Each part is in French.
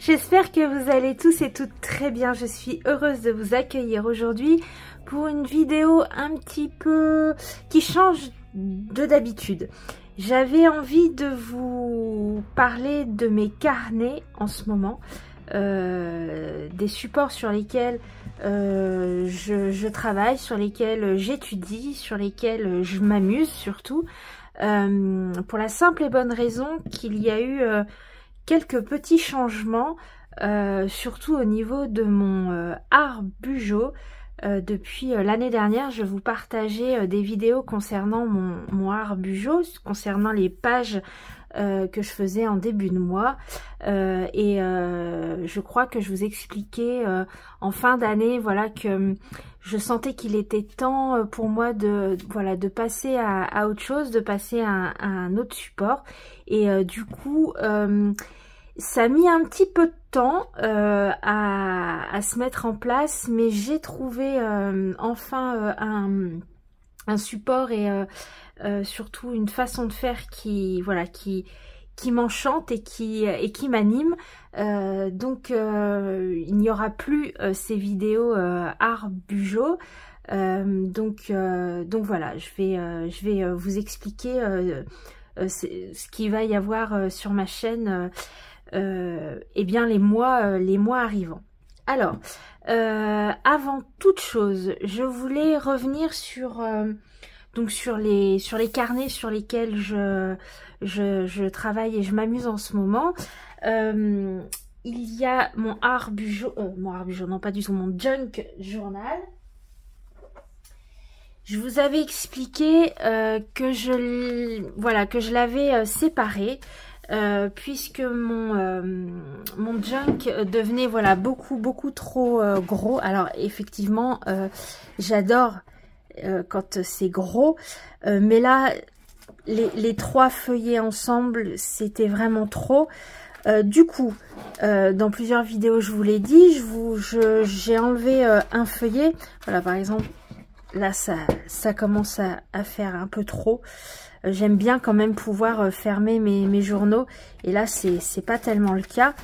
J'espère que vous allez tous et toutes très bien. Je suis heureuse de vous accueillir aujourd'hui pour une vidéo un petit peu qui change de d'habitude. J'avais envie de vous parler de mes carnets en ce moment, des supports sur lesquels je travaille, sur lesquels j'étudie, sur lesquels je m'amuse surtout, pour la simple et bonne raison qu'il y a eu quelques petits changements, surtout au niveau de mon art bugeot. Depuis l'année dernière, je vous partageais des vidéos concernant mon art bugeot, concernant les pages que je faisais en début de mois, et je crois que je vous expliquais en fin d'année, voilà, que je sentais qu'il était temps pour moi de passer à autre chose, de passer à un autre support, et du coup ça a mis un petit peu de temps à se mettre en place, mais j'ai trouvé enfin un support et surtout une façon de faire qui m'enchante et qui m'anime. Donc il n'y aura plus ces vidéos art bugeot. Donc voilà, je vais vous expliquer ce qu'il va y avoir sur ma chaîne. Eh bien les mois arrivants. Alors, avant toute chose, je voulais revenir sur les carnets sur lesquels je travaille et je m'amuse en ce moment. Il y a mon art bugeot, non pas du tout, mon junk journal. Je vous avais expliqué que je l'avais séparé. Puisque mon junk devenait beaucoup trop gros. Alors effectivement j'adore quand c'est gros, mais là les trois feuillets ensemble c'était vraiment trop. Du coup dans plusieurs vidéos je vous l'ai dit, j'ai enlevé un feuillet. Voilà, par exemple là ça commence à faire un peu trop. J'aime bien quand même pouvoir fermer mes journaux, et là c'est pas tellement le cas.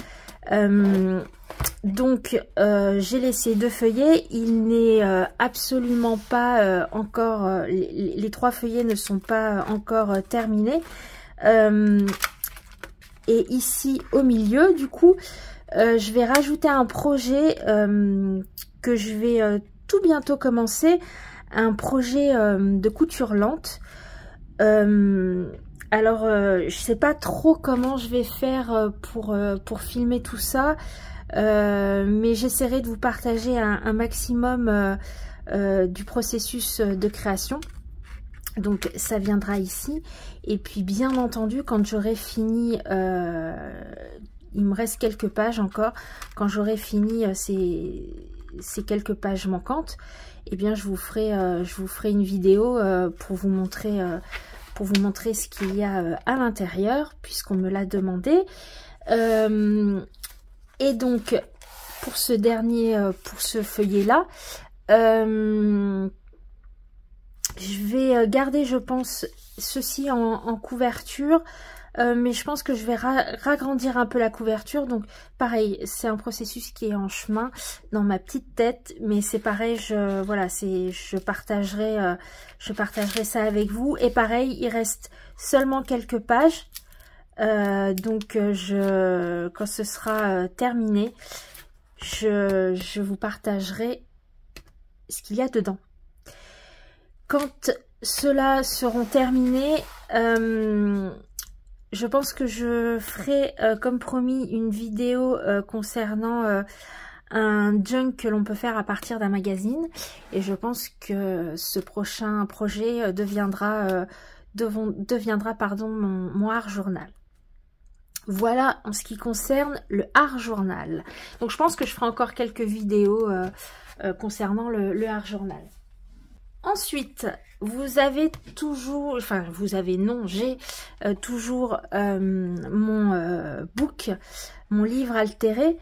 Donc j'ai laissé deux feuillets. Il n'est absolument pas encore, les trois feuillets ne sont pas encore terminés. Et ici au milieu, du coup, je vais rajouter un projet que je vais tout bientôt commencer, un projet de couture lente. Alors je sais pas trop comment je vais faire pour filmer tout ça, mais j'essaierai de vous partager un maximum du processus de création. Donc ça viendra ici, et puis bien entendu quand j'aurai fini, il me reste quelques pages encore, quand j'aurai fini ces quelques pages manquantes, eh bien je vous ferai une vidéo pour vous montrer ce qu'il y a à l'intérieur, puisqu'on me l'a demandé. Et donc pour ce feuillet là, je vais garder, je pense, ceci en couverture, mais je pense que je vais ragrandir un peu la couverture. Donc pareil, c'est un processus qui est en chemin dans ma petite tête, mais c'est pareil, je partagerai ça avec vous. Et pareil, il reste seulement quelques pages, donc quand ce sera terminé, je vous partagerai ce qu'il y a dedans. Quand ceux-là seront terminés, je pense que je ferai, comme promis, une vidéo concernant un junk que l'on peut faire à partir d'un magazine. Et je pense que ce prochain projet deviendra mon art journal. Voilà en ce qui concerne le art journal. Donc je pense que je ferai encore quelques vidéos concernant le art journal. Ensuite, j'ai toujours mon book, mon livre altéré,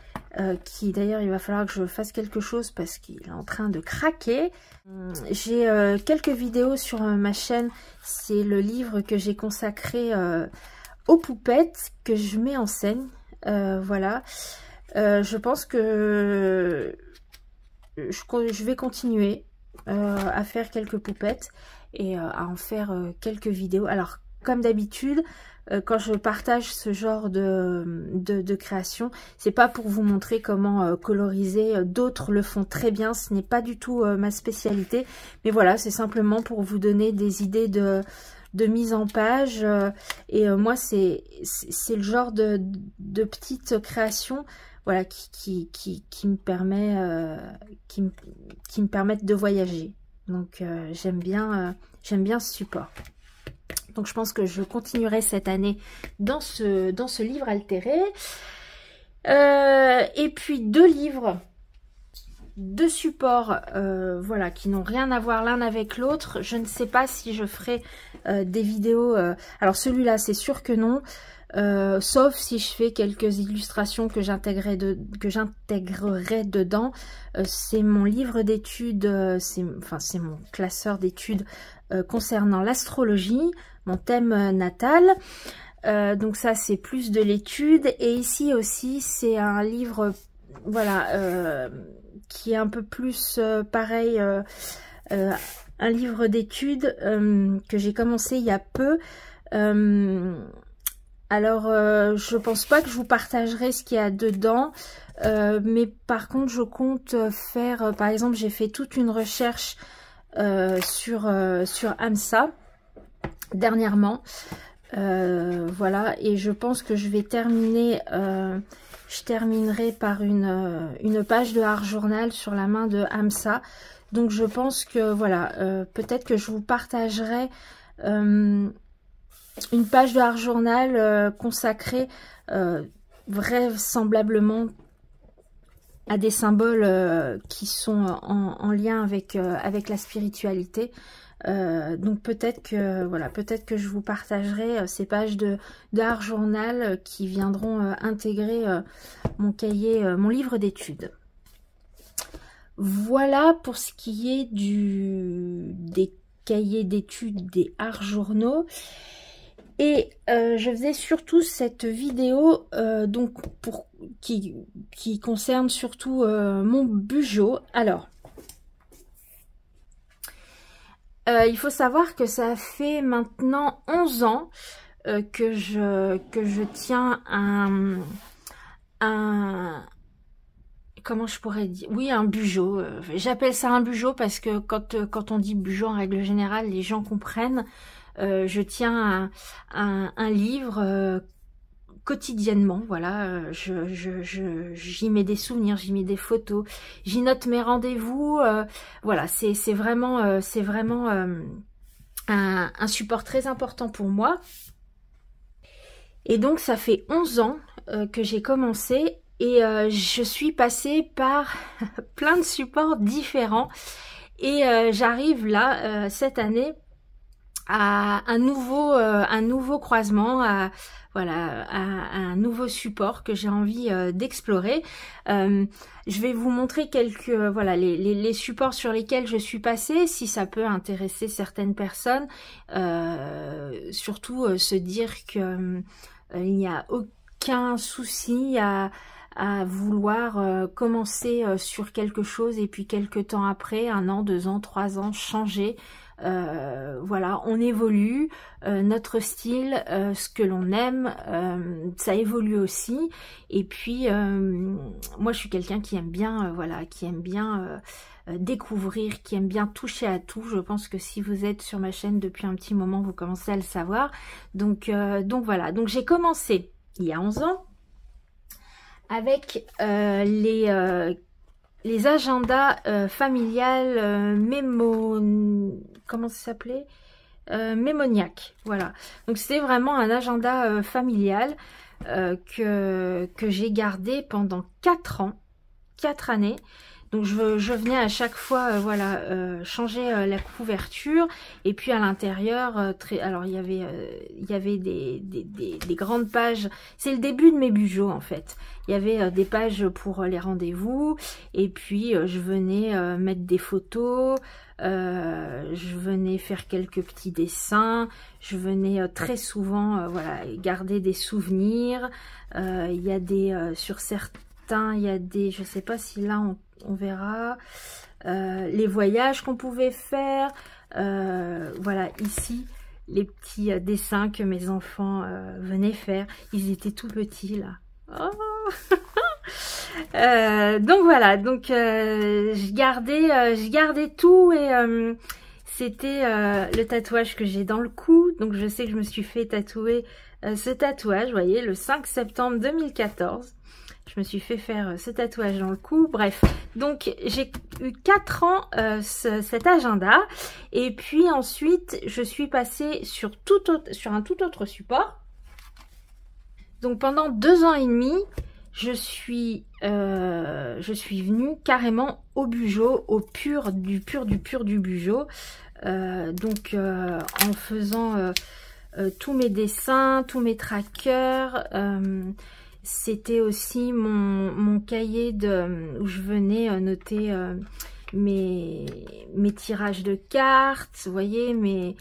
qui d'ailleurs il va falloir que je fasse quelque chose parce qu'il est en train de craquer. J'ai quelques vidéos sur ma chaîne, c'est le livre que j'ai consacré aux poupettes que je mets en scène, voilà. Je pense que je vais continuer à faire quelques poupettes et à en faire quelques vidéos. Alors, comme d'habitude, quand je partage ce genre de création, c'est pas pour vous montrer comment coloriser. D'autres le font très bien, ce n'est pas du tout ma spécialité. Mais voilà, c'est simplement pour vous donner des idées de mise en page. Et moi, c'est le genre de petites créations, voilà, qui me permettent de voyager. Donc j'aime bien ce support. Donc je pense que je continuerai cette année dans ce livre altéré. Et puis 2 livres, 2 supports, voilà, qui n'ont rien à voir l'un avec l'autre. Je ne sais pas si je ferai des vidéos. Alors celui-là, c'est sûr que non. Sauf si je fais quelques illustrations que j'intégrerai dedans. C'est mon livre d'études, c'est mon classeur d'études concernant l'astrologie, mon thème natal. Donc ça, c'est plus de l'étude. Et ici aussi, c'est un livre, voilà, qui est un peu plus pareil, un livre d'études que j'ai commencé il y a peu. Alors, je pense pas que je vous partagerai ce qu'il y a dedans, mais par contre, je compte faire, par exemple, j'ai fait toute une recherche sur AMSA dernièrement, voilà, et je pense que je vais terminer, je terminerai par une page de Art Journal sur la main de AMSA. Donc, je pense que, voilà, peut-être que je vous partagerai une page de Art Journal consacrée vraisemblablement à des symboles qui sont en lien avec la spiritualité. Donc peut-être que voilà, peut-être que je vous partagerai ces pages de Art Journal qui viendront intégrer mon cahier, mon livre d'études. Voilà pour ce qui est des cahiers d'études des Art Journaux. Et je faisais surtout cette vidéo donc qui concerne surtout mon Bugeot. Alors, il faut savoir que ça fait maintenant 11 ans que je tiens comment je pourrais dire? Oui, un Bugeot. J'appelle ça un Bugeot parce que quand on dit Bugeot, en règle générale, les gens comprennent. Je tiens un livre quotidiennement, voilà, j'y mets des souvenirs, j'y mets des photos, j'y note mes rendez-vous, voilà, c'est vraiment un support très important pour moi. Et donc ça fait 11 ans que j'ai commencé et je suis passée par plein de supports différents et j'arrive là cette année à un nouveau croisement, à un nouveau support que j'ai envie d'explorer. Je vais vous montrer quelques voilà les supports sur lesquels je suis passée, si ça peut intéresser certaines personnes. Surtout se dire que il n'y a aucun souci à vouloir commencer sur quelque chose et puis quelques temps après, 1 an, 2 ans, 3 ans, changer. Voilà, on évolue, notre style, ce que l'on aime, ça évolue aussi. Et puis, moi, je suis quelqu'un qui aime bien, voilà, qui aime bien découvrir, qui aime bien toucher à tout. Je pense que si vous êtes sur ma chaîne depuis un petit moment, vous commencez à le savoir. Donc voilà. Donc j'ai commencé il y a 11 ans avec les agendas familiales comment ça s'appelait, Mémoniac, voilà. Donc c'était vraiment un agenda familial que j'ai gardé pendant 4 ans, 4 années. Donc je venais à chaque fois voilà changer la couverture et puis à l'intérieur alors il y avait des grandes pages. C'est le début de mes Bugeots en fait. Il y avait des pages pour les rendez-vous et puis je venais mettre des photos, je venais faire quelques petits dessins, je venais très souvent voilà garder des souvenirs. Il y a sur certains, il y a des, je sais pas si là on verra, les voyages qu'on pouvait faire. Voilà, ici, les petits dessins que mes enfants venaient faire. Ils étaient tout petits là. Oh donc voilà, donc je gardais tout et c'était le tatouage que j'ai dans le cou. Donc je sais que je me suis fait tatouer ce tatouage, vous voyez, le 5 septembre 2014. Je me suis fait faire ce tatouage dans le cou. Bref, donc j'ai eu 4 ans cet agenda. Et puis ensuite, je suis passée sur un tout autre support. Donc pendant 2 ans et demi, je suis venue carrément au Bugeot, au pur du Bugeot. Donc en faisant tous mes dessins, tous mes trackers. C'était aussi mon cahier où je venais noter mes tirages de cartes, vous voyez, mes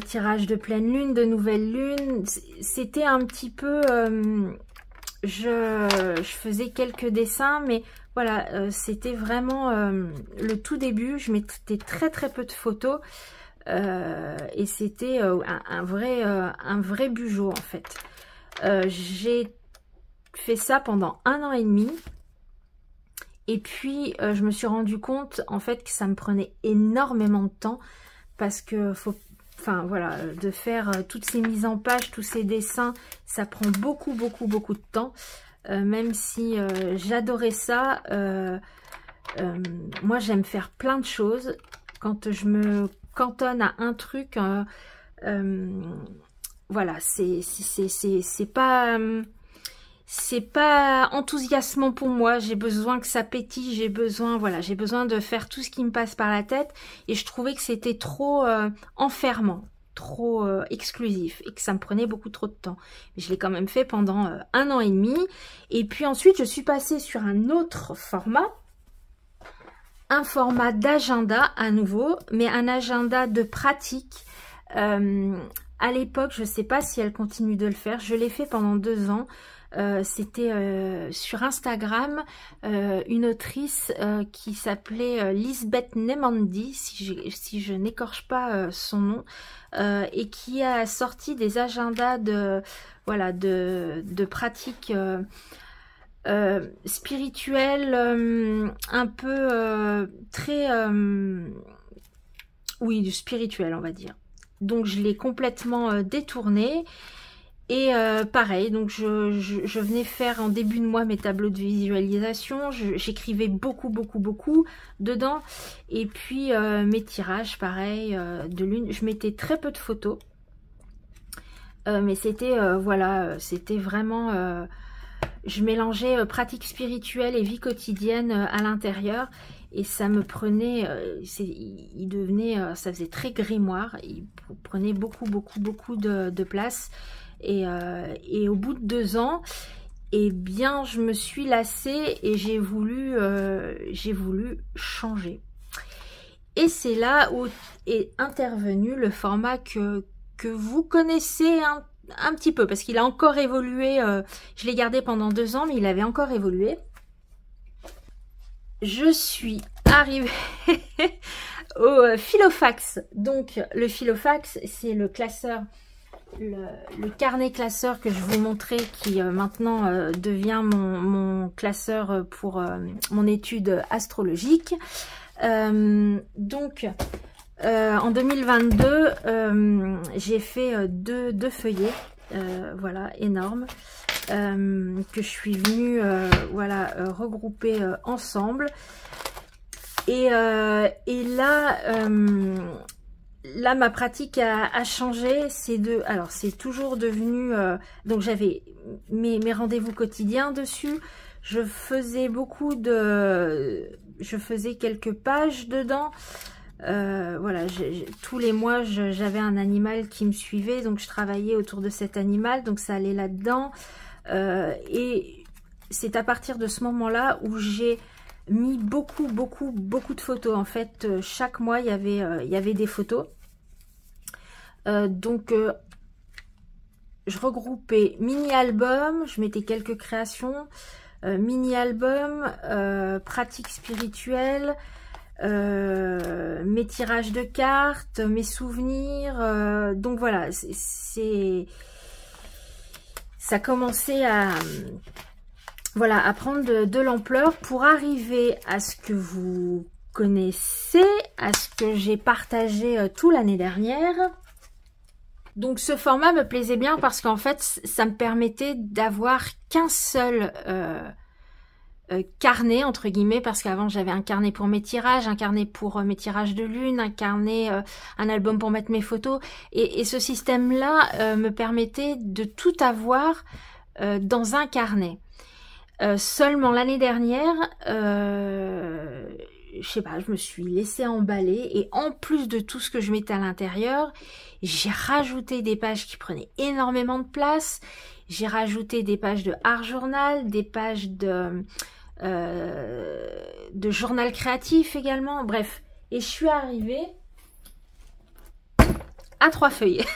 tirages de pleine lune, de nouvelle lune. C'était un petit peu... je faisais quelques dessins, mais voilà, c'était vraiment le tout début. Je mettais très peu de photos et c'était un vrai Bugeot en fait. J'ai fait ça pendant 1 an et demi et puis je me suis rendu compte en fait que ça me prenait énormément de temps parce que enfin voilà, de faire toutes ces mises en page, tous ces dessins, ça prend beaucoup de temps. Même si j'adorais ça, moi j'aime faire plein de choses. Quand je me cantonne à un truc, voilà, c'est pas enthousiasmant pour moi. J'ai besoin que ça pétille, j'ai besoin de faire tout ce qui me passe par la tête. Et je trouvais que c'était trop enfermant, trop exclusif et que ça me prenait beaucoup trop de temps. Mais je l'ai quand même fait pendant 1 an et demi. Et puis ensuite, je suis passée sur un autre format. Un format d'agenda à nouveau, mais un agenda de pratique. À l'époque, je ne sais pas si elle continue de le faire. Je l'ai fait pendant 2 ans. C'était sur Instagram, une autrice qui s'appelait Lisbeth Nemandi, si je n'écorche pas son nom, et qui a sorti des agendas de pratiques spirituelles, un peu très... oui, du spirituel, on va dire. Donc je l'ai complètement détourné. Et pareil, donc je venais faire en début de mois mes tableaux de visualisation. J'écrivais beaucoup dedans. Et puis mes tirages, pareil, de lune. Je mettais très peu de photos. Mais c'était, voilà, c'était vraiment... je mélangeais pratique spirituelle et vie quotidienne à l'intérieur. Et ça me prenait, il devenait, ça faisait très grimoire. Il prenait beaucoup de place. Et au bout de 2 ans, eh bien, je me suis lassée et j'ai voulu changer. Et c'est là où est intervenu le format que vous connaissez un petit peu, parce qu'il a encore évolué. Je l'ai gardé pendant 2 ans, mais il avait encore évolué. Je suis arrivée au Filofax. Donc, le Filofax, c'est le classeur, le carnet classeur que je vous montrais, qui maintenant devient mon classeur pour mon étude astrologique. Donc, en 2022, j'ai fait deux feuillets, voilà, énormes, que je suis venue voilà, regrouper ensemble. Et là, ma pratique a changé. Alors c'est toujours devenu... donc j'avais mes rendez-vous quotidiens dessus. Je faisais je faisais quelques pages dedans. Voilà, tous les mois j'avais un animal qui me suivait, donc je travaillais autour de cet animal, donc ça allait là-dedans. Et c'est à partir de ce moment-là où j'ai mis beaucoup de photos. En fait, chaque mois il y avait des photos. Donc je regroupais mini-albums, je mettais quelques créations. mini-album, pratique spirituelle, mes tirages de cartes, mes souvenirs. Donc voilà, ça commençait à... Voilà, à prendre de l'ampleur pour arriver à ce que vous connaissez, à ce que j'ai partagé tout l'année dernière. Donc ce format me plaisait bien parce qu'en fait, ça me permettait d'avoir qu'un seul carnet, entre guillemets, parce qu'avant j'avais un carnet pour mes tirages, un carnet pour mes tirages de lune, un carnet, un album pour mettre mes photos. Et ce système-là me permettait de tout avoir dans un carnet. Seulement l'année dernière, je sais pas, je me suis laissée emballer et en plus de tout ce que je mettais à l'intérieur, j'ai rajouté des pages qui prenaient énormément de place. J'ai rajouté des pages de art journal, des pages de journal créatif également. Bref, et je suis arrivée à 3 feuillets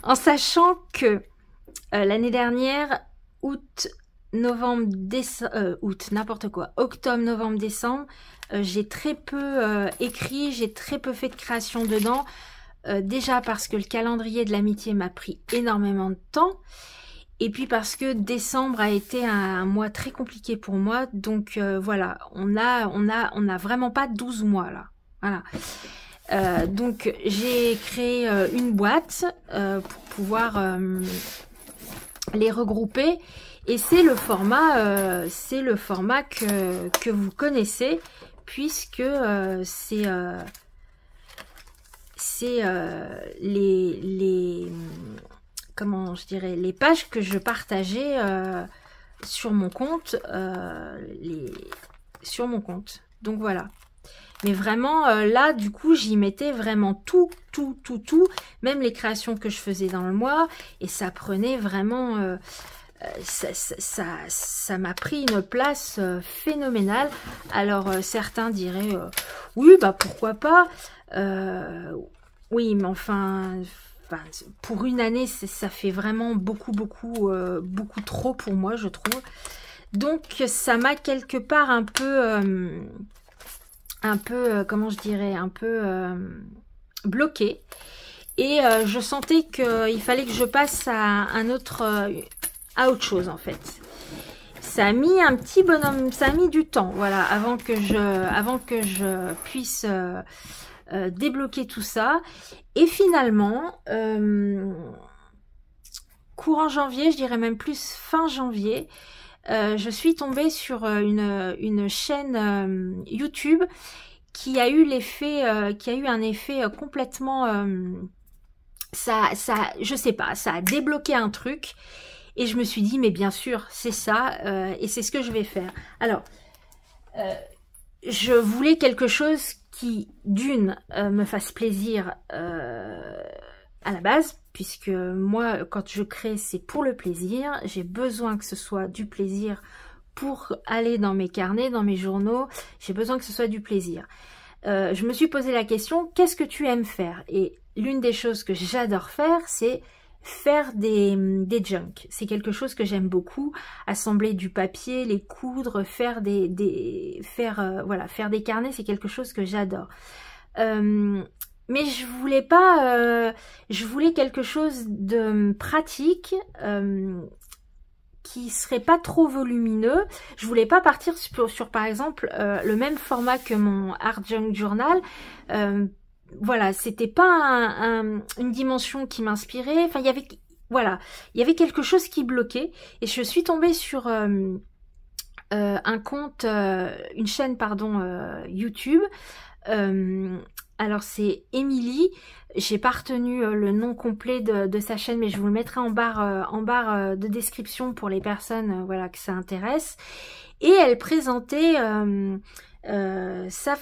en sachant que l'année dernière, octobre, novembre, décembre, j'ai très peu écrit, j'ai très peu fait de création dedans. Déjà parce que le calendrier de l'amitié m'a pris énormément de temps. Et puis parce que décembre a été un mois très compliqué pour moi. Donc voilà, on a vraiment pas 12 mois là. Voilà. Donc j'ai créé une boîte pour pouvoir les regrouper. Et c'est le format que vous connaissez, puisque c'est comment je dirais, les pages que je partageais sur mon compte, Donc voilà. Mais vraiment, là, du coup, j'y mettais vraiment tout, même les créations que je faisais dans le mois, et ça prenait vraiment... ça m'a pris une place phénoménale. Alors certains diraient oui bah pourquoi pas, oui mais enfin pour une année ça fait vraiment beaucoup trop pour moi, je trouve. Donc ça m'a quelque part un peu comment je dirais, un peu bloqué. Et je sentais qu'il fallait que je passe à autre chose en fait. Ça a mis un petit bonhomme, ça a mis du temps, voilà, avant que je puisse débloquer tout ça. Et finalement, courant janvier, je dirais même plus fin janvier, je suis tombée sur une chaîne YouTube qui a eu un effet complètement, je sais pas, ça a débloqué un truc. Et je me suis dit, mais bien sûr, c'est ça, et c'est ce que je vais faire. Alors, je voulais quelque chose qui, d'une, me fasse plaisir à la base, puisque moi, quand je crée, c'est pour le plaisir. J'ai besoin que ce soit du plaisir pour aller dans mes carnets, dans mes journaux. J'ai besoin que ce soit du plaisir. Je me suis posé la question, qu'est-ce que tu aimes faire? Et l'une des choses que j'adore faire, c'est faire des junks. C'est quelque chose que j'aime beaucoup. Assembler du papier, les coudre, faire des carnets, c'est quelque chose que j'adore. Mais je voulais pas, je voulais quelque chose de pratique, qui serait pas trop volumineux. Je voulais pas partir sur par exemple le même format que mon Art Junk Journal. Voilà, c'était pas une dimension qui m'inspirait. Enfin, il y avait quelque chose qui bloquait. Et je suis tombée sur un compte, une chaîne, pardon, YouTube. Alors c'est Émilie. J'ai pas retenu le nom complet de sa chaîne, mais je vous le mettrai en barre de description pour les personnes, voilà, que ça intéresse. Et elle présentait sa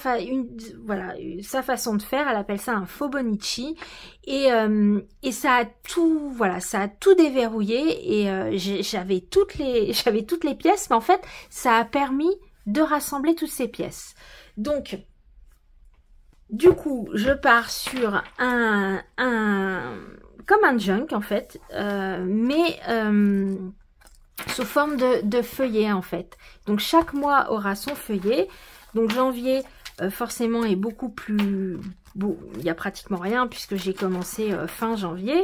façon de faire. Elle appelle ça un Fobonichi, et ça a tout, voilà, ça a tout déverrouillé. Et j'avais toutes les pièces, mais en fait ça a permis de rassembler toutes ces pièces. Donc du coup je pars sur comme un junk en fait, mais sous forme de feuillet en fait. Donc chaque mois aura son feuillet. Donc janvier forcément est beaucoup plus... Bon, il n'y a pratiquement rien puisque j'ai commencé fin janvier.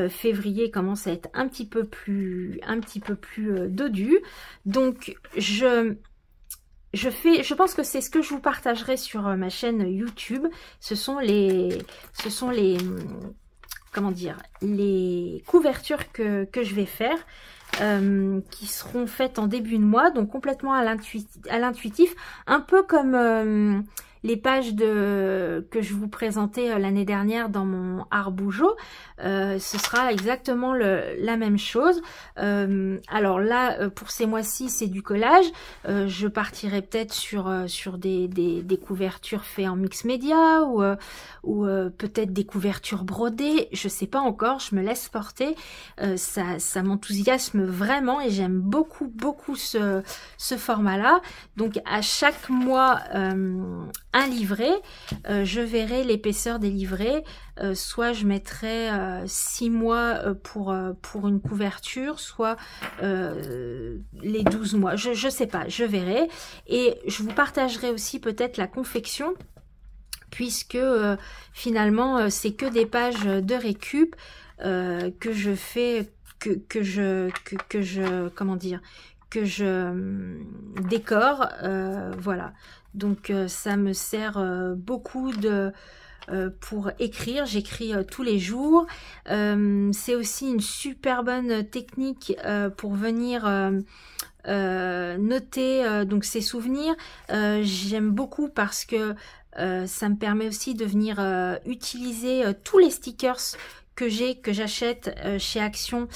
Février commence à être un petit peu plus dodu. Donc je pense que c'est ce que je vous partagerai sur ma chaîne YouTube. Ce sont les comment dire, les couvertures que je vais faire. Qui seront faites en début de mois, donc complètement à l'intuitif, un peu comme les pages que je vous présentais l'année dernière dans mon art Bougeot. Ce sera exactement la même chose. Alors là, pour ces mois-ci, c'est du collage. Je partirai peut-être sur des couvertures faites en mix média ou peut-être des couvertures brodées. Je sais pas encore, je me laisse porter. Ça m'enthousiasme vraiment et j'aime beaucoup ce format-là. Donc à chaque mois, un livret, je verrai l'épaisseur des livrets, soit je mettrai 6 mois pour une couverture, soit les 12 mois, je sais pas, je verrai, et je vous partagerai aussi peut-être la confection, puisque finalement c'est que des pages de récup que je fais, que je comment dire, que je décore, voilà. Donc ça me sert beaucoup pour écrire. J'écris tous les jours. C'est aussi une super bonne technique pour venir noter donc ses souvenirs. J'aime beaucoup parce que ça me permet aussi de venir utiliser tous les stickers que j'achète chez Action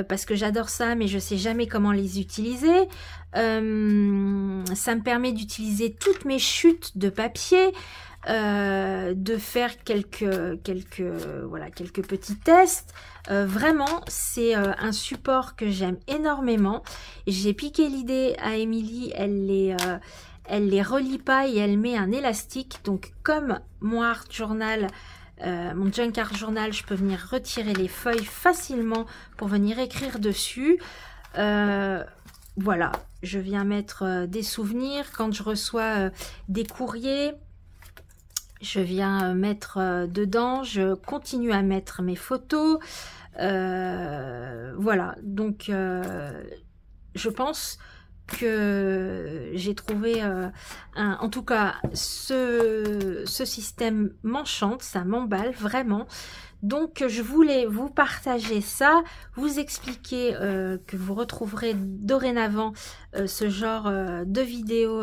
parce que j'adore ça, mais je sais jamais comment les utiliser. Ça me permet d'utiliser toutes mes chutes de papier, de faire quelques petits tests. Vraiment, c'est un support que j'aime énormément. J'ai piqué l'idée à Émilie, elle les relie pas et elle met un élastique. Donc comme mon art journal, mon junk art journal, je peux venir retirer les feuilles facilement pour venir écrire dessus. Voilà, je viens mettre des souvenirs. Quand je reçois des courriers, je viens mettre dedans. Je continue à mettre mes photos. Voilà, donc je pense que j'ai trouvé en tout cas ce système m'enchante, ça m'emballe vraiment. Donc je voulais vous partager ça, vous expliquer que vous retrouverez dorénavant ce genre de vidéos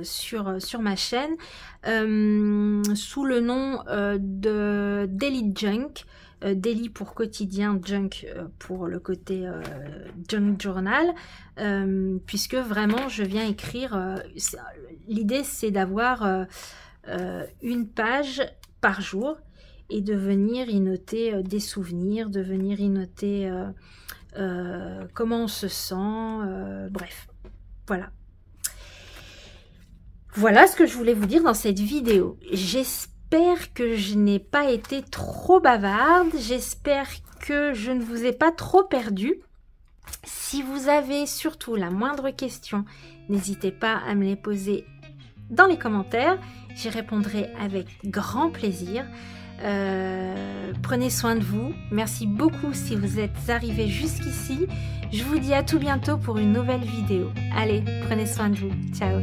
sur ma chaîne sous le nom de Daily Junk. Daily pour quotidien, junk pour le côté junk journal, puisque vraiment je viens écrire, l'idée c'est d'avoir une page par jour et de venir y noter des souvenirs, de venir y noter comment on se sent, bref, voilà. Voilà ce que je voulais vous dire dans cette vidéo. J'espère que je n'ai pas été trop bavarde, j'espère que je ne vous ai pas trop perdu. Si vous avez surtout la moindre question, n'hésitez pas à me les poser dans les commentaires, j'y répondrai avec grand plaisir. Prenez soin de vous, merci beaucoup si vous êtes arrivés jusqu'ici. Je vous dis à tout bientôt pour une nouvelle vidéo. Allez, prenez soin de vous, ciao.